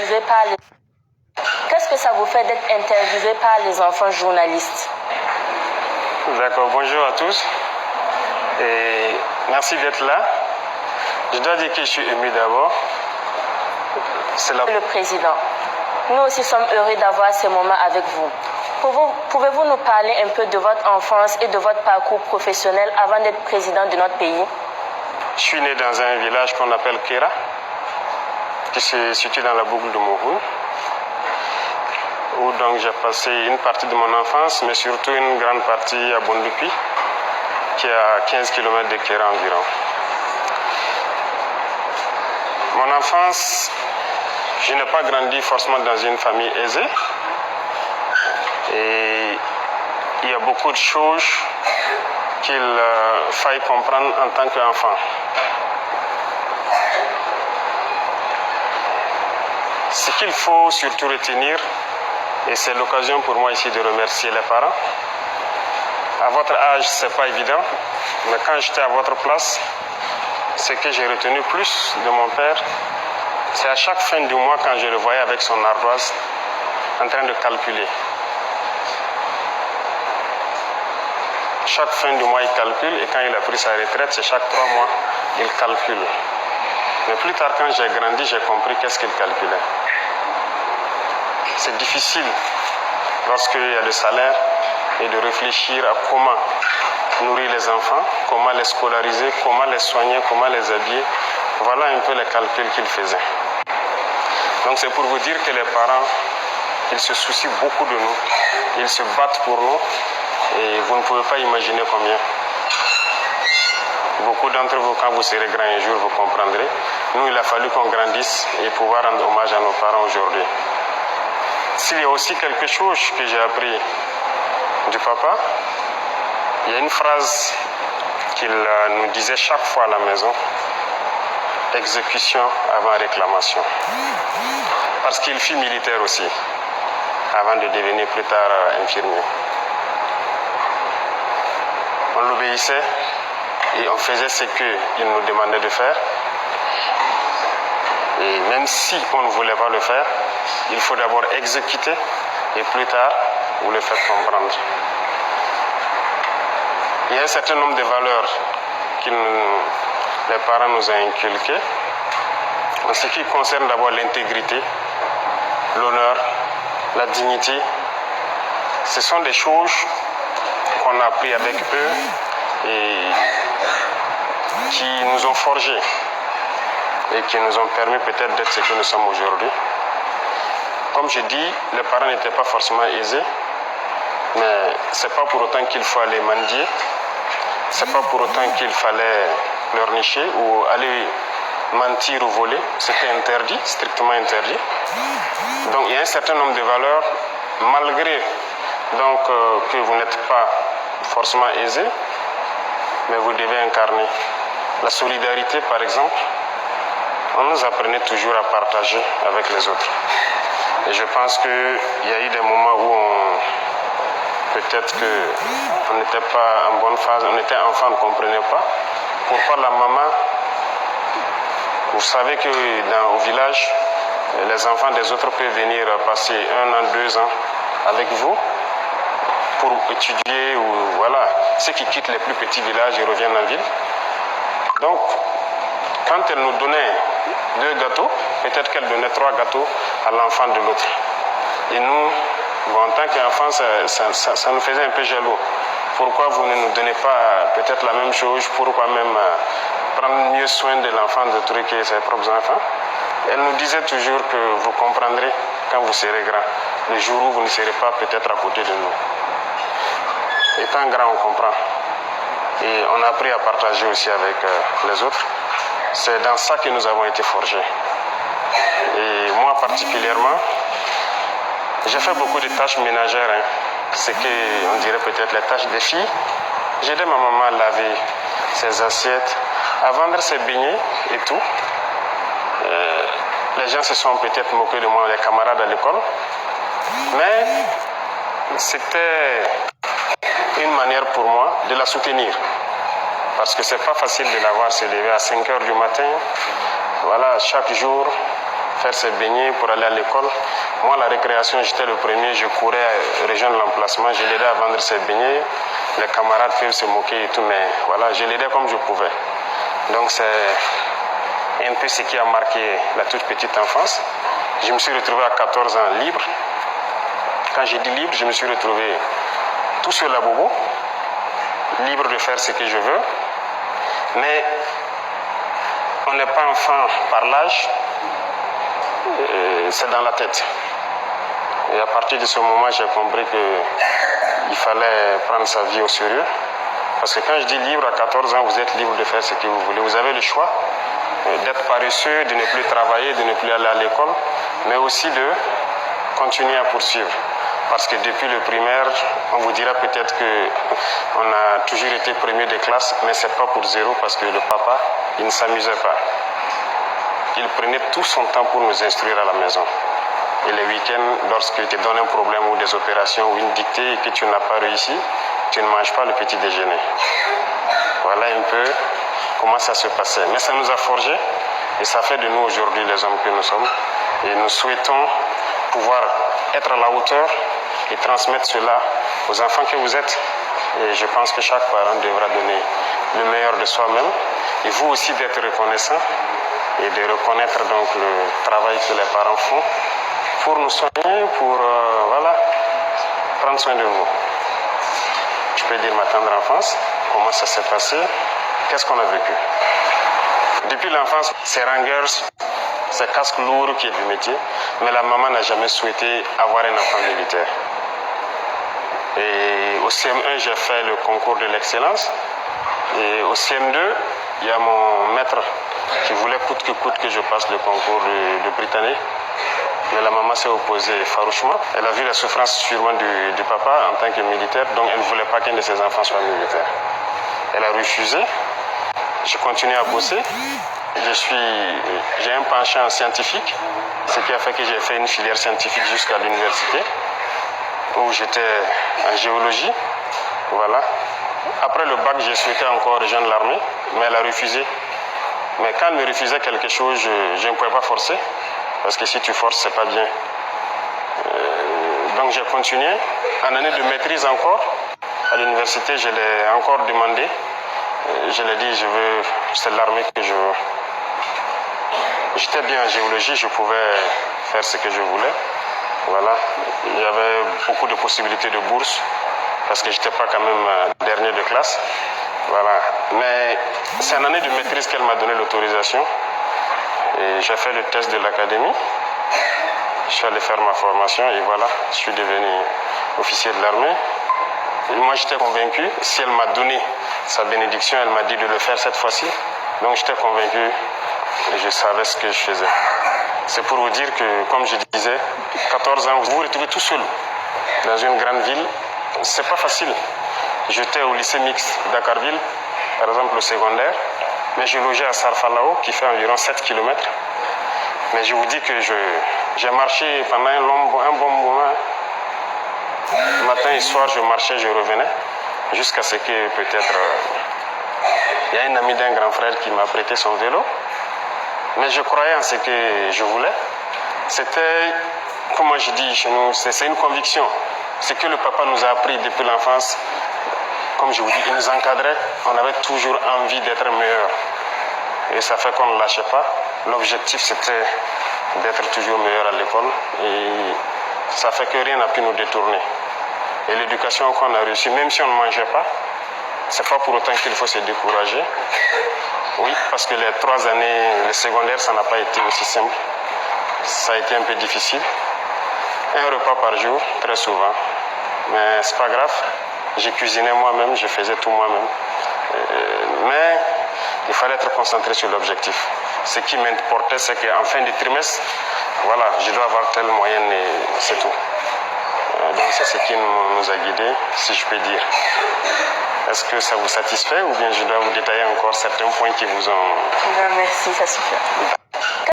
interviewé par les... Qu'est-ce que ça vous fait d'être interviewé par les enfants journalistes? D'accord, bonjour à tous et merci d'être là. Je dois dire que je suis ému d'abord. Le président, nous aussi sommes heureux d'avoir ces moments avec vous. Pouvez-vous nous parler un peu de votre enfance et de votre parcours professionnel avant d'être président de notre pays? Je suis né dans un village qu'on appelle Kera, qui se situe dans la boucle de Mohoun, où donc j'ai passé une partie de mon enfance, mais surtout une grande partie à Bondupi, qui est à 15 km de Kera environ. Mon enfance, je n'ai pas grandi forcément dans une famille aisée. Et il y a beaucoup de choses qu'il faille comprendre en tant qu'enfant. Ce qu'il faut surtout retenir, et c'est l'occasion pour moi ici de remercier les parents. À votre âge, ce n'est pas évident, mais quand j'étais à votre place, ce que j'ai retenu plus de mon père, c'est à chaque fin du mois quand je le voyais avec son ardoise en train de calculer. Chaque fin du mois, il calcule et quand il a pris sa retraite, c'est chaque 3 mois, il calcule. Mais plus tard, quand j'ai grandi, j'ai compris qu'est-ce qu'il calculait. C'est difficile, lorsqu'il y a le salaire, et de réfléchir à comment nourrir les enfants, comment les scolariser, comment les soigner, comment les habiller. Voilà un peu les calculs qu'il faisait. Donc c'est pour vous dire que les parents, ils se soucient beaucoup de nous, ils se battent pour nous. Et vous ne pouvez pas imaginer combien. Beaucoup d'entre vous, quand vous serez grand un jour, vous comprendrez. Nous, il a fallu qu'on grandisse et pouvoir rendre hommage à nos parents aujourd'hui. S'il y a aussi quelque chose que j'ai appris du papa, il y a une phrase qu'il nous disait chaque fois à la maison: exécution avant réclamation. Parce qu'il fut militaire aussi, avant de devenir plus tard infirmier. On l'obéissait et on faisait ce qu'il nous demandait de faire. Et même si on ne voulait pas le faire, il faut d'abord exécuter et plus tard, vous le faites comprendre. Il y a un certain nombre de valeurs que les parents nous ont inculquées. En ce qui concerne d'abord l'intégrité, l'honneur, la dignité, ce sont des choses qu'on a appris avec eux et qui nous ont forgés et qui nous ont permis peut-être d'être ce que nous sommes aujourd'hui. Comme je dis, les parents n'étaient pas forcément aisés, mais ce n'est pas pour autant qu'il faut aller mendier, ce n'est pas pour autant qu'il fallait pleurnicher ou aller mentir ou voler. C'était interdit, strictement interdit. Donc il y a un certain nombre de valeurs, malgré donc que vous n'êtes pas forcément aisé, mais vous devez incarner. La solidarité, par exemple, on nous apprenait toujours à partager avec les autres. Et je pense qu'il y a eu des moments où peut-être qu'on n'était pas en bonne phase, on était enfant, on ne comprenait pas. Pourquoi la maman, vous savez qu'au village, les enfants des autres peuvent venir passer 1 an, 2 ans avec vous pour étudier ou voilà, ceux qui quittent les plus petits villages et reviennent en ville. Donc, quand elle nous donnait 2 gâteaux, peut-être qu'elle donnait 3 gâteaux à l'enfant de l'autre. Et nous, en tant qu'enfants, ça nous faisait un peu jaloux. Pourquoi vous ne nous donnez pas peut-être la même chose? Pourquoi même prendre mieux soin de l'enfant d'autrui que ses propres enfants? Elle nous disait toujours que vous comprendrez quand vous serez grand, le jour où vous ne serez pas peut-être à côté de nous. Étant grand, on comprend. Et on a appris à partager aussi avec les autres. C'est dans ça que nous avons été forgés. Et moi particulièrement, j'ai fait beaucoup de tâches ménagères, ce qu'on dirait peut-être les tâches des filles. J'ai aidé ma maman à laver ses assiettes, à vendre ses beignets et tout. Les gens se sont peut-être moqués de moi, les camarades à l'école. Mais c'était une manière pour moi de la soutenir. Parce que c'est pas facile de la voir se lever à 5 h du matin. Voilà, chaque jour, faire ses beignets pour aller à l'école. Moi, la récréation, j'étais le premier, je courais rejoindre l'emplacement, je l'aidais à vendre ses beignets. Les camarades peuvent se moquer et tout, mais voilà, je l'aidais comme je pouvais. Donc c'est un peu ce qui a marqué la toute petite enfance. Je me suis retrouvé à 14 ans libre. Quand j'ai dit libre, je me suis retrouvé tout seul à Bobo, libre de faire ce que je veux. Mais on n'est pas enfant par l'âge, c'est dans la tête. Et à partir de ce moment, j'ai compris qu'il fallait prendre sa vie au sérieux. Parce que quand je dis libre, à 14 ans, vous êtes libre de faire ce que vous voulez. Vous avez le choix d'être paresseux, de ne plus travailler, de ne plus aller à l'école, mais aussi de continuer à poursuivre. Parce que depuis le primaire, on vous dira peut-être qu'on a toujours été premier de classe, mais ce n'est pas pour zéro, parce que le papa, il ne s'amusait pas. Il prenait tout son temps pour nous instruire à la maison. Et les week-ends, lorsqu'il te donne un problème ou des opérations ou une dictée et que tu n'as pas réussi, tu ne manges pas le petit déjeuner. Voilà un peu comment ça se passait. Mais ça nous a forgés et ça fait de nous aujourd'hui les hommes que nous sommes. Et nous souhaitons pouvoir être à la hauteur et transmettre cela aux enfants que vous êtes. Et je pense que chaque parent devra donner le meilleur de soi-même. Et vous aussi d'être reconnaissant et de reconnaître donc le travail que les parents font pour nous soigner, pour voilà, prendre soin de vous. Je peux dire ma tendre enfance, comment ça s'est passé, qu'est-ce qu'on a vécu. Depuis l'enfance, c'est rangers, c'est casque lourd qui est du métier, mais la maman n'a jamais souhaité avoir un enfant militaire. Et au CM1, j'ai fait le concours de l'excellence. Et au CM2, il y a mon maître qui voulait coûte que je passe le concours de Britannique. Mais la maman s'est opposée farouchement. Elle a vu la souffrance sûrement du papa en tant que militaire, donc elle ne voulait pas qu'un de ses enfants soit militaire. Elle a refusé. J'ai continué à bosser. J'ai un penchant scientifique, ce qui a fait que j'ai fait une filière scientifique jusqu'à l'université, où j'étais en géologie. Voilà. Après le bac, j'ai souhaité encore rejoindre l'armée, mais elle a refusé. Mais quand elle me refusait quelque chose, je ne pouvais pas forcer. Parce que si tu forces, c'est pas bien. Donc j'ai continué. En année de maîtrise encore, à l'université, je l'ai encore demandé. Je l'ai dit, c'est l'armée que je veux. J'étais bien en géologie, je pouvais faire ce que je voulais. Voilà. Il y avait beaucoup de possibilités de bourse, parce que je n'étais pas quand même dernier de classe. Voilà. Mais c'est en année de maîtrise qu'elle m'a donné l'autorisation. Et j'ai fait le test de l'académie. Je suis allé faire ma formation et voilà, je suis devenu officier de l'armée. Moi, j'étais convaincu, si elle m'a donné sa bénédiction, elle m'a dit de le faire cette fois-ci. Donc, j'étais convaincu et je savais ce que je faisais. C'est pour vous dire que, comme je disais, 14 ans, vous vous retrouvez tout seul dans une grande ville. C'est pas facile. J'étais au lycée mixte Dakarville, par exemple au secondaire. Mais je logeais à Sarfalao, qui fait environ 7 km. Mais je vous dis que j'ai marché pendant un bon moment. Matin et soir, je marchais, je revenais. Jusqu'à ce que peut-être... il y a un ami d'un grand frère qui m'a prêté son vélo. Mais je croyais en ce que je voulais. C'était, comme je dis chez nous, c'est une conviction. Ce que le papa nous a appris depuis l'enfance, comme je vous dis, il nous encadrait, on avait toujours envie d'être meilleur. Et ça fait qu'on ne lâchait pas. L'objectif, c'était d'être toujours meilleur à l'école. Et ça fait que rien n'a pu nous détourner. Et l'éducation qu'on a reçue, même si on ne mangeait pas, c'est pas pour autant qu'il faut se décourager. Oui, parce que les 3 années, le secondaire, ça n'a pas été aussi simple. Ça a été un peu difficile. Un repas par jour, très souvent. Mais c'est pas grave. J'ai cuisiné moi-même, je faisais tout moi-même. Mais il fallait être concentré sur l'objectif. Ce qui m'importait, c'est qu'en fin de trimestre, voilà, je dois avoir telle moyenne et c'est tout. Donc c'est ce qui nous a guidés, si je peux dire. Est-ce que ça vous satisfait ou bien je dois vous détailler encore certains points qui vous ont... Non, merci, ça suffit.